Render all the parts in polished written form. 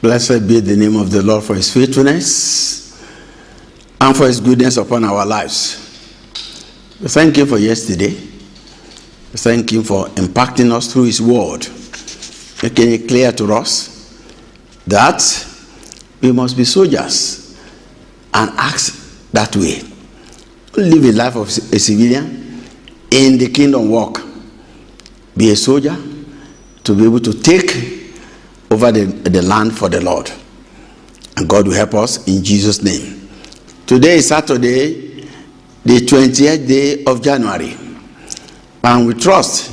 Blessed be the name of the Lord for his faithfulness and for his goodness upon our lives. We thank him for yesterday. We thank him for impacting us through his word, making it clear to us that we must be soldiers and act that way. Live a life of a civilian in the kingdom work. Be a soldier to be able to take over the land for the Lord. And God will help us in Jesus' name. Today is Saturday, the 20th day of January. And we trust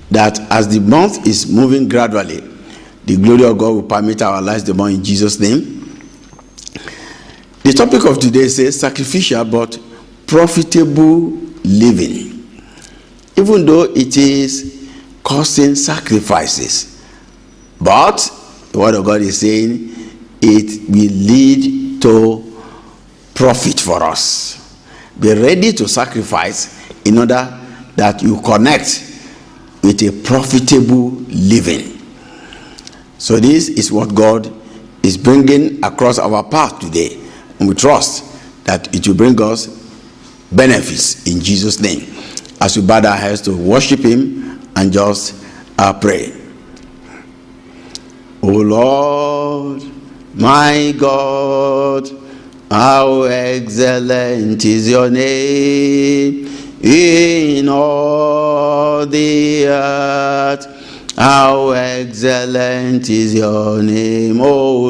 that as the month is moving gradually, the glory of God will permit our lives the more in Jesus' name. The topic of today says sacrificial but profitable living. Even though it is costing sacrifices, but the word of God is saying it will lead to profit for us. Be ready to sacrifice in order that you connect with a profitable living. So this is what God is bringing across our path today. And we trust that it will bring us benefits in Jesus' name. As we bow our heads to worship him and just pray. O Lord, my God, how excellent is your name in all the earth. How excellent is your name, O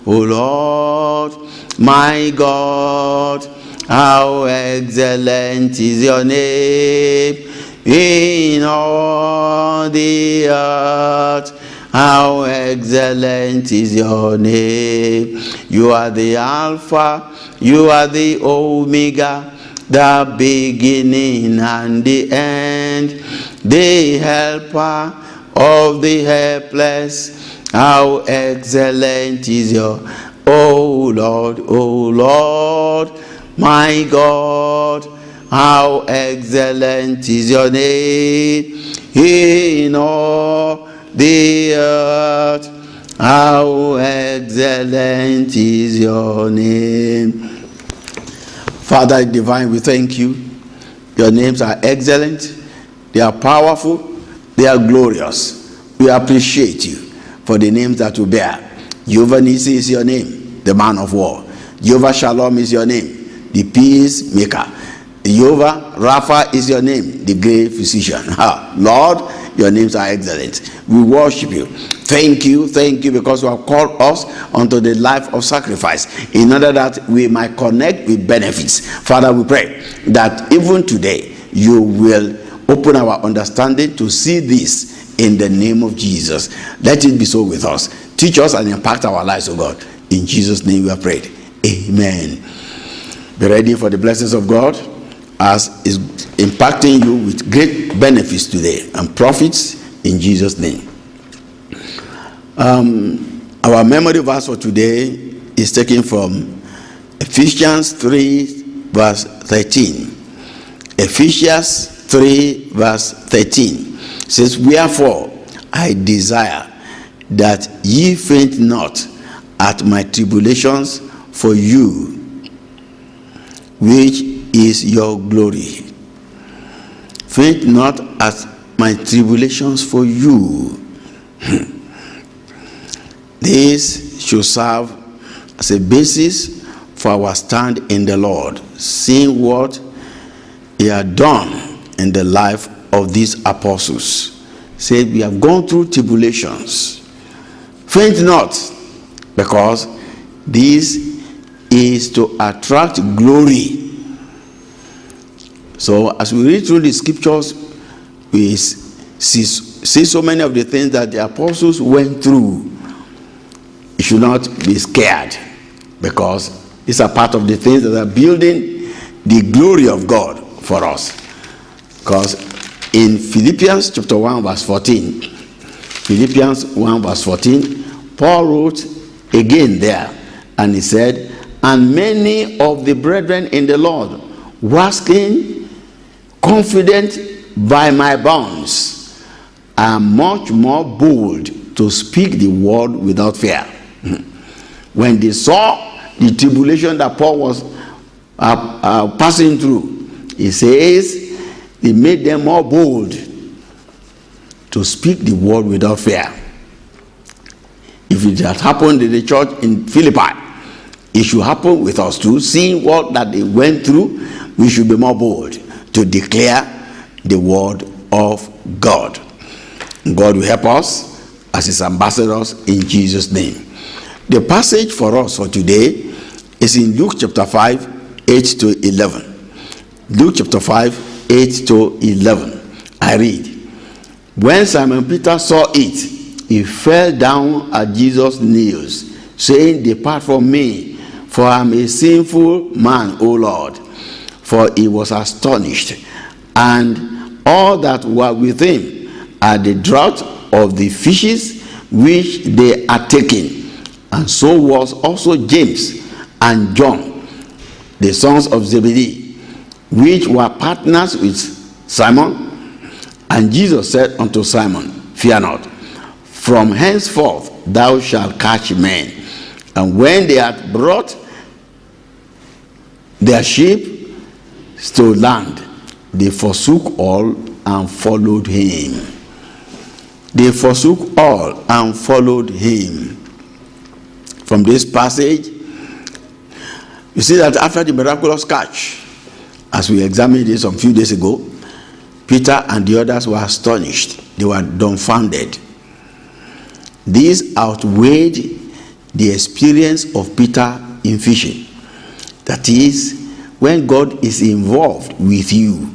Lord, my God, how excellent is your name in all the earth. How excellent is your name. You are the Alpha, you are the Omega, the beginning and the end, the helper of the helpless. How excellent is your, O Lord, my God, how excellent is your name in all the earth. How excellent is your name. Father divine, we thank you. Your names are excellent, they are powerful, they are glorious. We appreciate you for the names that you bear. Jehovah Nissi is your name, the man of war. Jehovah Shalom is your name, the peacemaker. Jehovah Rapha is your name, the great physician. Lord, your names are excellent. We worship you. Thank you because you have called us unto the life of sacrifice in order that we might connect with benefits. Father, we pray that even today you will open our understanding to see this in the name of Jesus. Let it be so with us. Teach us and impact our lives, O God. In Jesus' name we have prayed. Amen. Be ready for the blessings of God as is impacting you with great benefits today and profits in Jesus' name. Our memory verse for today is taken from Ephesians 3 verse 13. Ephesians 3 verse 13 says, wherefore I desire that ye faint not at my tribulations for you, which is your glory. Faint not at my tribulations for you. This should serve as a basis for our stand in the Lord, seeing what he had done in the life of these apostles. Said, we have gone through tribulations. Faint not, because this is to attract glory. So as we read through the scriptures, we see so many of the things that the apostles went through. You should not be scared, because these are part of the things that are building the glory of God for us. Because in Philippians chapter 1 verse 14, Philippians 1 verse 14, Paul wrote again there, and he said, and many of the brethren in the Lord wasking confident by my bonds are much more bold to speak the word without fear. When they saw the tribulation that Paul was passing through, he says, it made them more bold to speak the word without fear. If it had happened in the church in Philippi, it should happen with us too. Seeing what that they went through, we should be more bold to declare the word of God. God will help us as his ambassadors in Jesus' name. The passage for us for today is in Luke chapter 5, 8 to 11. Luke chapter 5, 8 to 11. I read. When Simon Peter saw it, he fell down at Jesus' knees, saying, "Depart from me, for I am a sinful man, O Lord." For he was astonished, and all that were with him at the draught of the fishes which they had taken. And so was also James and John, the sons of Zebedee, which were partners with Simon. And Jesus said unto Simon, "Fear not, from henceforth thou shalt catch men." And when they had brought their ship to land, they forsook all and followed him. They forsook all and followed him. From this passage, you see that after the miraculous catch, as we examined this some few days ago, Peter and the others were astonished. They were dumbfounded. This outweighed the experience of Peter in fishing. That is, when God is involved with you,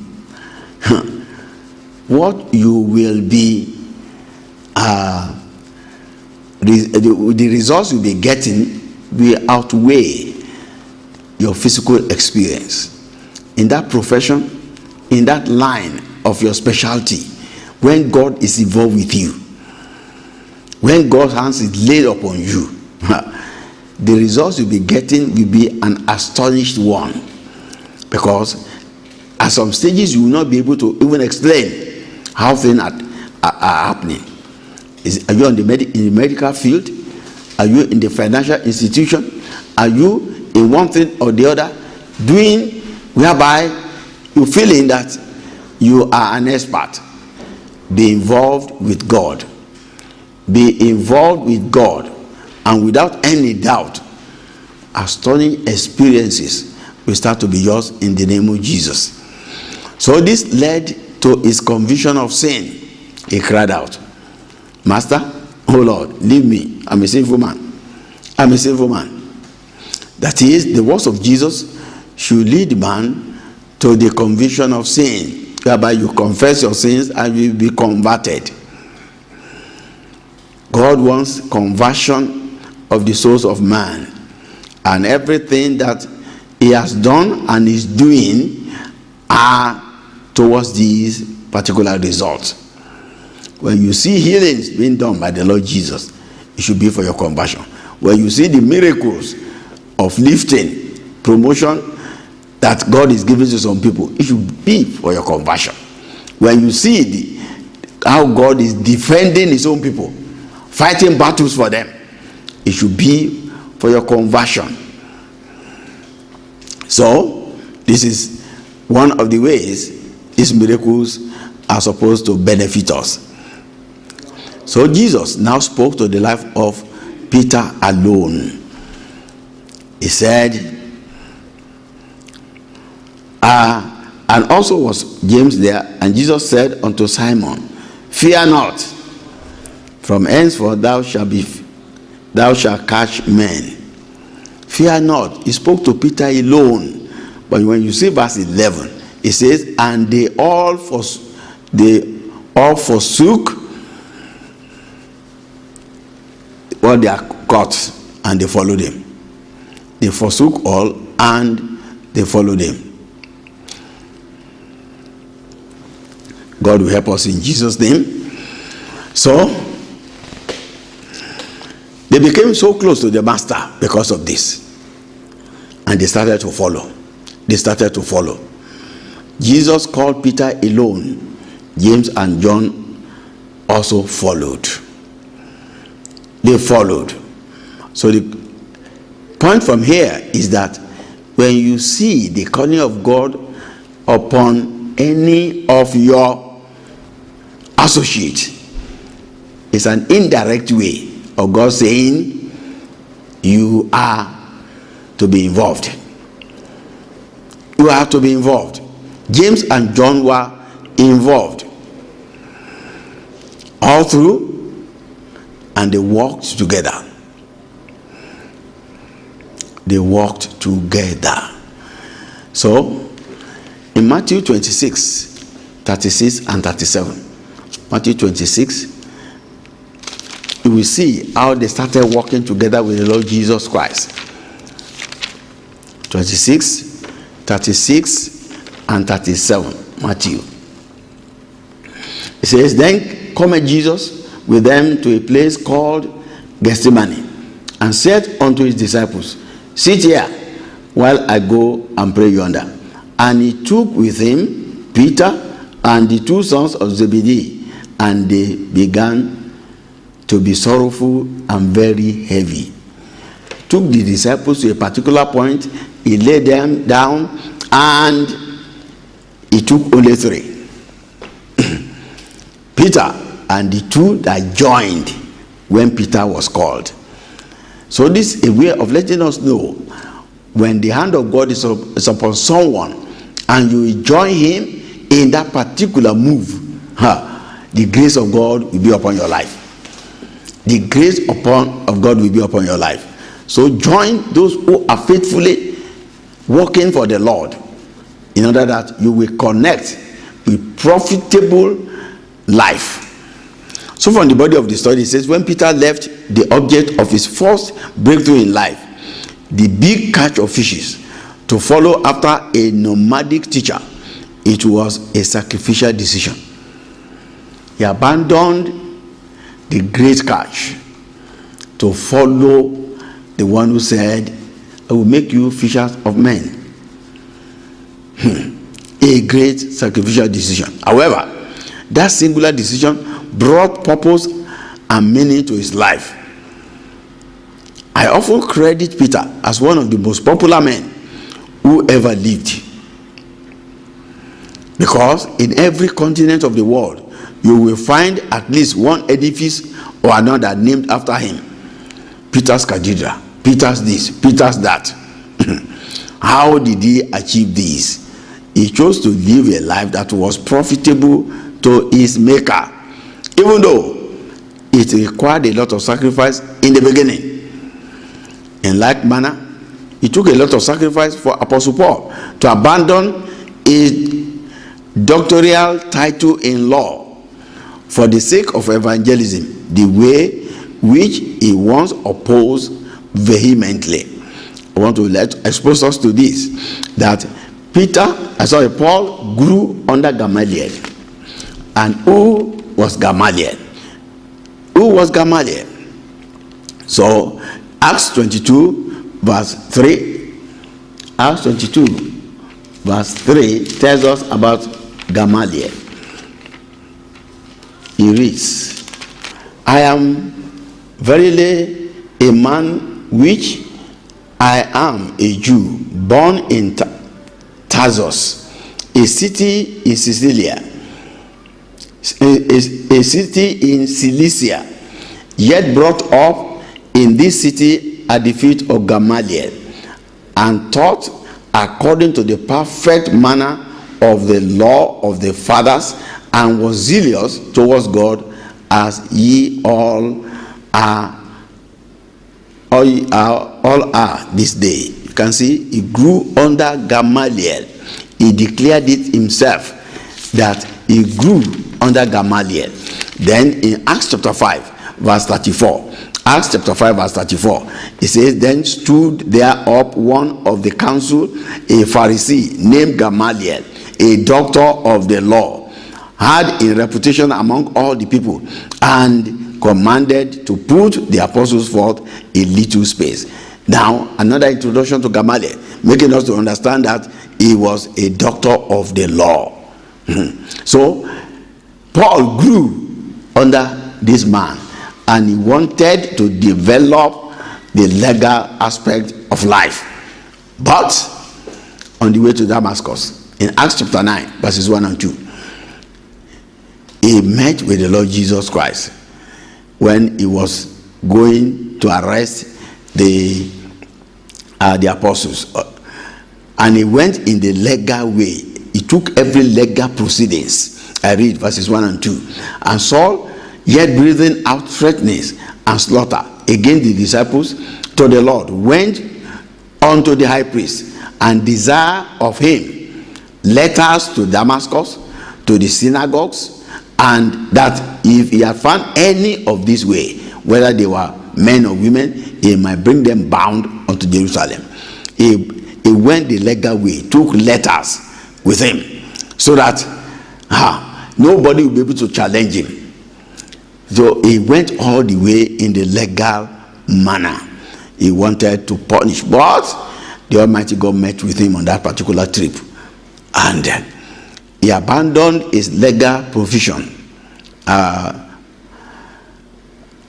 what you will be, the results you'll be getting will outweigh your physical experience. In that profession, in that line of your specialty, when God is involved with you, when God's hands is laid upon you, the results you'll be getting will be an astonished one. Because at some stages you will not be able to even explain how things are happening. Are you in the medical field? Are you in the financial institution? Are you in one thing or the other doing whereby you're feeling that you are an expert? Be involved with God. Be involved with God, and without any doubt, astonishing experiences will start to be yours in the name of Jesus. So this led to his conviction of sin. He cried out, "Master, oh Lord, leave me. I'm a sinful man. I'm a sinful man." That is, the words of Jesus should lead man to the conviction of sin, whereby you confess your sins and you will be converted. God wants conversion of the souls of man, and everything that he has done and is doing are towards these particular results. When you see healings being done by the Lord Jesus, it should be for your conversion. When you see the miracles of lifting, promotion that God is giving to some people, it should be for your conversion. When you see how God is defending his own people, fighting battles for them, it should be for your conversion. So this is one of the ways these miracles are supposed to benefit us. So Jesus now spoke to the life of Peter alone. He said, and also was James there, and Jesus said unto Simon, "Fear not, from henceforth thou shalt catch men." Fear not. He spoke to Peter alone. But when you see verse 11, it says, "And they all forsook what they are caught, and they followed him." They forsook all and they followed him. God will help us in Jesus' name. So they became so close to the master because of this, and they started to follow. Jesus called Peter alone. James and John also followed. They followed. So the point from here is that when you see the calling of God upon any of your associates, it's an indirect way of God saying you are to be involved. You have to be involved. James and John were involved all through, and they walked together. They walked together. So in Matthew 26, 36 and 37, Matthew 26, you will see how they started walking together with the Lord Jesus Christ. 26, 36 and 37, Matthew. It says, then cometh Jesus with them to a place called Gethsemane, and said unto his disciples, sit here while I go and pray yonder. And he took with him Peter and the two sons of Zebedee, and they began to be sorrowful and very heavy. Took the disciples to a particular point, he laid them down, and he took only three. Peter and the two that joined when Peter was called. So this is a way of letting us know when the hand of God is upon someone and you join him in that particular move, the grace of God will be upon your life. The grace of God will be upon your life. So join those who are faithfully working for the Lord, in order that you will connect with profitable life. So from the body of the story, it says, when Peter left the object of his first breakthrough in life, the big catch of fishes, to follow after a nomadic teacher, it was a sacrificial decision. He abandoned the great catch to follow the one who said, I will make you fishers of men. A great sacrificial decision. However, that singular decision brought purpose and meaning to his life. I often credit Peter as one of the most popular men who ever lived, because in every continent of the world you will find at least one edifice or another named after him. Peter's Cathedral, Peter's this, Peter's that. How did he achieve this? He chose to live a life that was profitable to his maker, even though it required a lot of sacrifice in the beginning. In like manner, it took a lot of sacrifice for Apostle Paul to abandon his doctoral title in law for the sake of evangelism, the way which he once opposed vehemently. I want to expose us to this, that Paul grew under Gamaliel. And who was Gamaliel? Who was Gamaliel? So Acts 22 verse 3, Acts 22 verse 3 tells us about Gamaliel. He reads, I am verily a man which I am a Jew, born in Tarsus, a city in Sicilia, a city in Cilicia, yet brought up in this city at the feet of Gamaliel, and taught according to the perfect manner of the law of the fathers, and was zealous towards God, as ye all are this day. You can see he grew under Gamaliel. He declared it himself that he grew under Gamaliel. Then in Acts chapter 5 verse 34, Acts chapter 5 verse 34, it says, then stood there up one of the council, a Pharisee named Gamaliel, a doctor of the law, had a reputation among all the people, and commanded to put the apostles forth a little space. Now, another introduction to Gamaliel, making us to understand that he was a doctor of the law. So, Paul grew under this man, and he wanted to develop the legal aspect of life. But on the way to Damascus, in Acts chapter 9, verses 1 and 2, he met with the Lord Jesus Christ when he was going to arrest the apostles. And he went in the legal way. He took every legal proceedings. I read verses 1 and 2. And Saul, yet breathing out threatenings and slaughter against the disciples to the Lord, went unto the high priest and desired of him letters to Damascus, to the synagogues, and that if he had found any of this way, whether they were men or women, he might bring them bound unto Jerusalem. He went the legal way, took letters with him, so that nobody will be able to challenge him. So he went all the way in the legal manner. He wanted to punish, but the Almighty God met with him on that particular trip, and he abandoned his legal provision,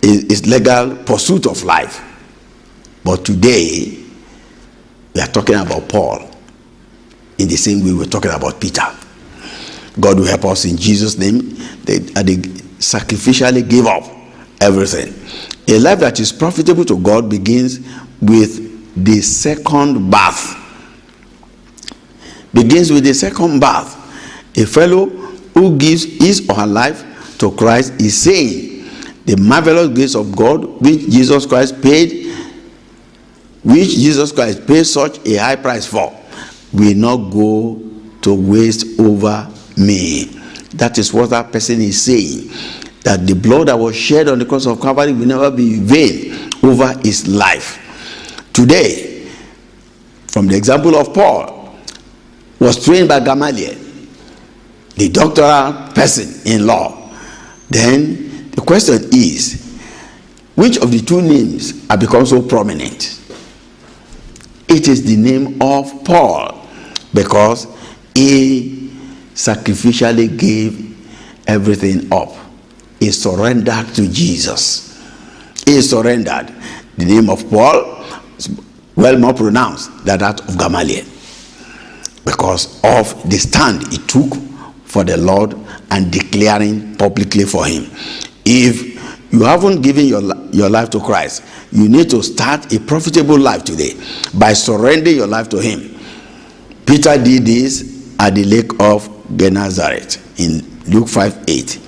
his legal pursuit of life. But today we are talking about Paul in the same way we're talking about Peter. God will help us in Jesus' name. They sacrificially gave up everything. A life that is profitable to God begins with the second birth. Begins with the second birth. A fellow who gives his or her life to Christ is saying, the marvelous grace of God which Jesus Christ paid such a high price for, will not go to waste over me. That is what that person is saying, that the blood that was shed on the cross of Calvary will never be in vain over his life. Today, from the example of Paul, was trained by Gamaliel, the doctoral person in law. Then the question is, which of the two names have become so prominent? It is the name of Paul, because he sacrificially gave everything up. He surrendered to Jesus. He surrendered. The name of Paul is well more pronounced than that of Gamaliel, because of the stand he took for the Lord and declaring publicly for him. If you haven't given your life to Christ, you need to start a profitable life today by surrendering your life to him. Peter did this at the lake of Gennesaret in Luke 5:8.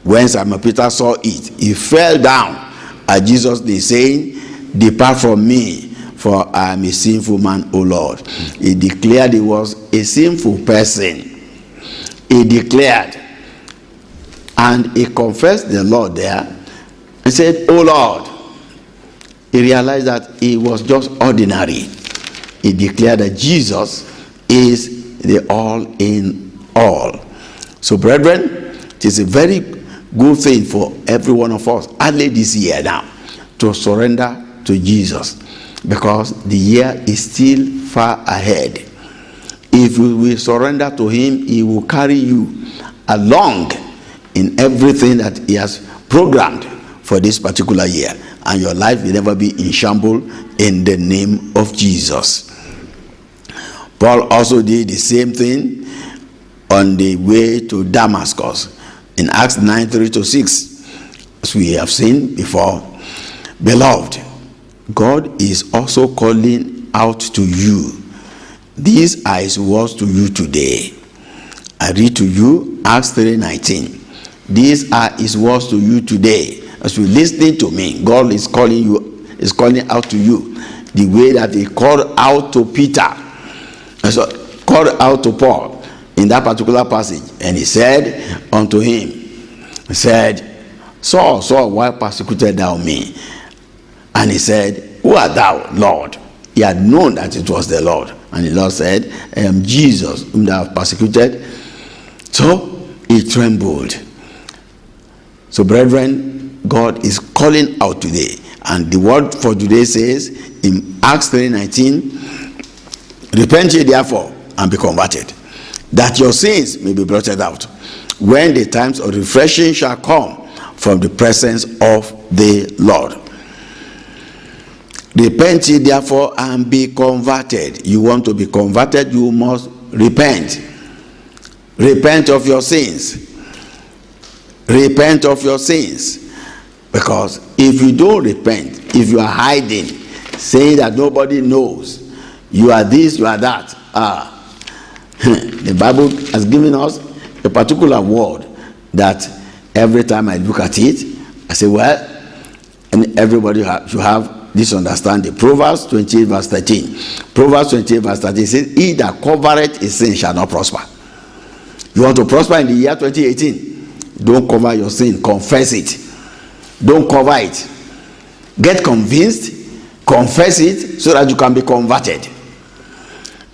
When Simon Peter saw it, he fell down at Jesus' knee, saying, "Depart from me, for I am a sinful man, O Lord." He declared he was a sinful person. He declared, and he confessed the Lord there and said, "O Lord." He realized that he was just ordinary. He declared that Jesus is the all in all. So brethren, it is a very good thing for every one of us, early this year now, to surrender to Jesus, because the year is still far ahead. If you will surrender to him, he will carry you along in everything that he has programmed for this particular year, and your life will never be in shambles in the name of Jesus. Paul also did the same thing on the way to Damascus in Acts 9:3-6, as we have seen before. Beloved, God is also calling out to you. These are his words to you today. I read to you Acts 3:19. These are his words to you today. As you're listening to me, God is calling out to you the way that he called out to Peter, so called out to Paul in that particular passage. And he said unto him, he said, "Saul, Saul, why persecuted thou me?" And he said, "Who art thou, Lord?" He had known that it was the Lord. And the Lord said, "I am Jesus whom thou hast persecuted." So he trembled. So brethren, God is calling out today, and the word for today says in Acts 3:19, "Repent ye therefore and be converted, that your sins may be blotted out, when the times of refreshing shall come from the presence of the Lord." Repent ye therefore and be converted. You want to be converted, you must repent. Repent of your sins. Repent of your sins. Because if you don't repent, if you are hiding, saying that nobody knows, you are this, you are that, the Bible has given us a particular word that every time I look at it, I say, well, and everybody should have this understanding. Proverbs 28 verse 13. Proverbs 28 verse 13 says, he that covereth his sin shall not prosper. You want to prosper in the year 2018? Don't cover your sin. Confess it. Don't cover it. Get convinced. Confess it so that you can be converted.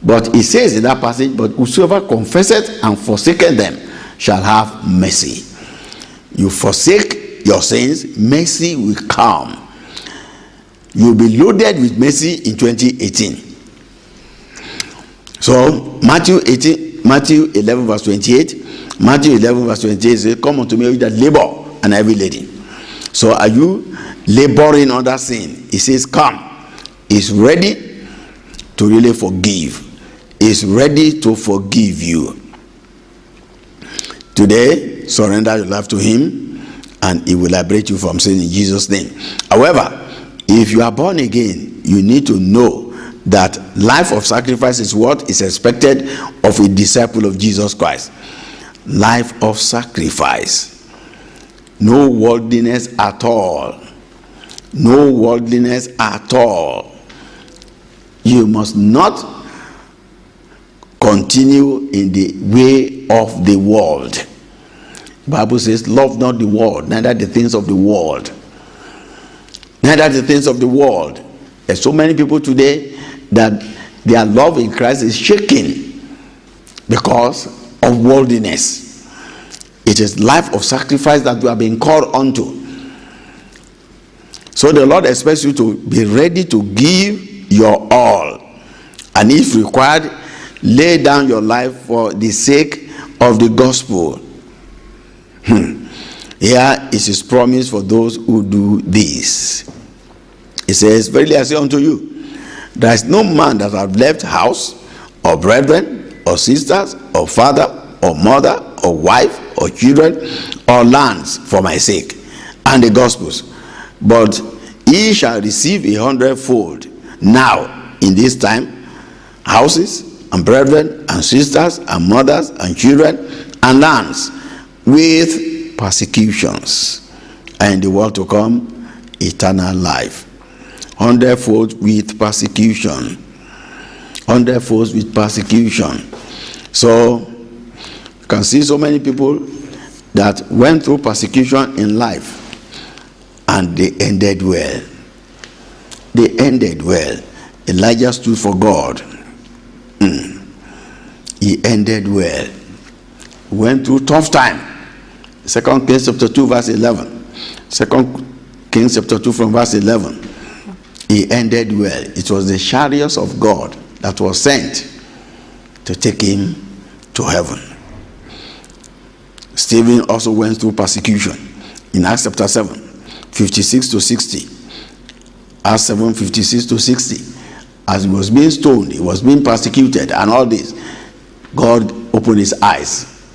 But it says in that passage, but whosoever confesseth and forsaketh them shall have mercy. You forsake your sins, mercy will come. You'll be loaded with mercy in 2018. So Matthew 11 verse 28. Matthew 11 verse 28 says, come unto me, you that labor and heavy laden. So are you laboring under sin? He says, come. He's ready to really forgive. He's ready to forgive you. Today, surrender your life to him and he will liberate you from sin in Jesus' name. However, if you are born again, you need to know that life of sacrifice is what is expected of a disciple of Jesus Christ. Life of sacrifice. No worldliness at all. No worldliness at all. You must not continue in the way of the world. The Bible says, love not the world, neither the things of the world. Neither the things of the world. There's so many people today that their love in Christ is shaken because of worldliness. It is life of sacrifice that we are being called unto. So the Lord expects you to be ready to give your all. And if required, lay down your life for the sake of the gospel. Here is his promise for those who do this. It says, verily I say unto you, there is no man that hath left house, or brethren, or sisters, or father, or mother, or wife, or children, or lands for my sake, and the gospels, but he shall receive 100-fold now in this time, houses, and brethren, and sisters, and mothers, and children, and lands, with persecutions, and in the world to come, eternal life. 100-fold with persecution. 100-fold with persecution. So you can see so many people that went through persecution in life and they ended well. They ended well. Elijah stood for God. He ended well. Went through tough time. 2 Kings chapter 2 verse 11. 2 Kings chapter 2 from verse 11. He ended well. It was the chariots of God that was sent to take him to heaven. Stephen also went through persecution in Acts chapter 7, 56 to 60. Acts 7, 56 to 60. As he was being stoned, he was being persecuted and all this, God opened his eyes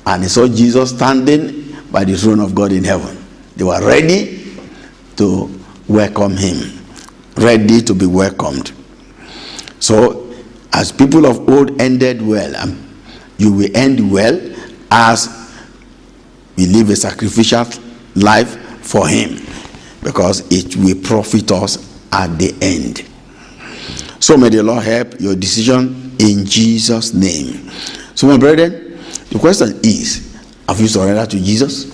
and he saw Jesus standing by the throne of God in heaven. They were ready to welcome him. Ready to be welcomed. So, as people of old ended well, you will end well as we live a sacrificial life for him, because it will profit us at the end. So may the Lord help your decision in Jesus' name. So my brethren, the question is, have you surrendered to Jesus?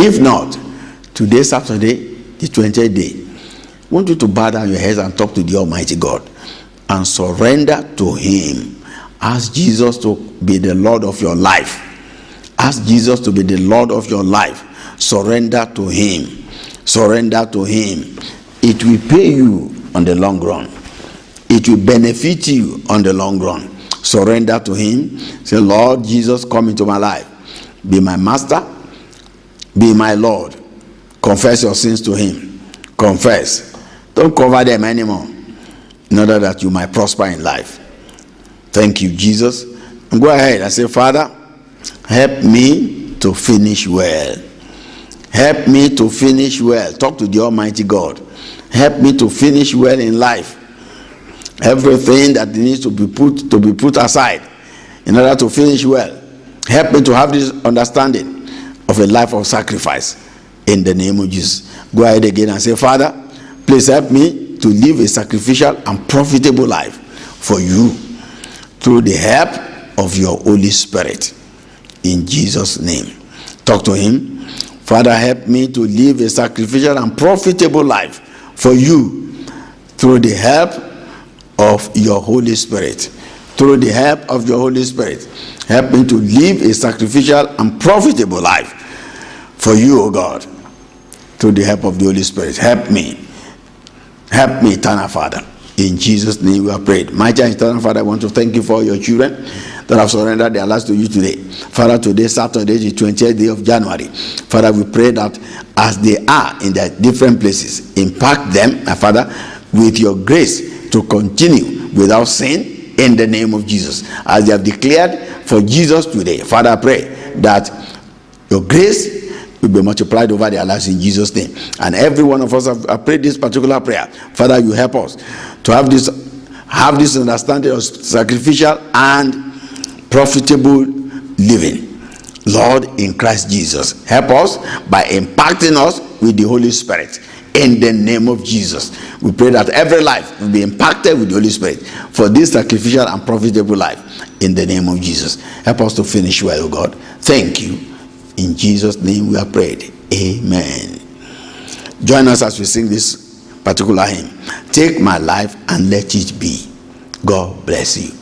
If not, today Saturday, the 20th day, I want you to bow down your heads and talk to the Almighty God and surrender to him. Ask Jesus to be the Lord of your life. Ask Jesus to be the Lord of your life. Surrender to him. Surrender to him. It will pay you on the long run. It will benefit you on the long run. Surrender to him. Say, Lord Jesus, come into my life. Be my master. Be my Lord. Confess your sins to him. Confess. Don't cover them anymore, in order that you might prosper in life. Thank you, Jesus. And go ahead and say, Father, help me to finish well. Help me to finish well. Talk to the Almighty God. Help me to finish well in life. Everything that needs to be put aside in order to finish well. Help me to have this understanding of a life of sacrifice in the name of Jesus. Go ahead again and say, Father, please help me to live a sacrificial and profitable life for you through the help of your Holy Spirit. In Jesus' name. Talk to him. Father, help me to live a sacrificial and profitable life for you through the help of your Holy Spirit. Through the help of your Holy Spirit. Help me to live a sacrificial and profitable life for you, O God. Through the help of the Holy Spirit. Help me. Help me, eternal Father. In Jesus' name we are prayed. Mighty and eternal Father, I want to thank you for your children that have surrendered their lives to you today. Father, today, Saturday, the 20th day of January. Father, we pray that as they are in their different places, impact them, my Father, with your grace to continue without sin in the name of Jesus. As they have declared for Jesus today, Father, I pray that your grace will be multiplied over their lives in Jesus' name. And every one of us have prayed this particular prayer. Father, you help us to have this understanding of sacrificial and profitable living, Lord, in Christ Jesus. Help us by impacting us with the Holy Spirit in the name of Jesus. We pray that every life will be impacted with the Holy Spirit for this sacrificial and profitable life in the name of Jesus. Help us to finish well, O God. Thank you. In Jesus' name we are prayed. Amen. Join us as we sing this particular hymn. Take my life and let it be. God bless you.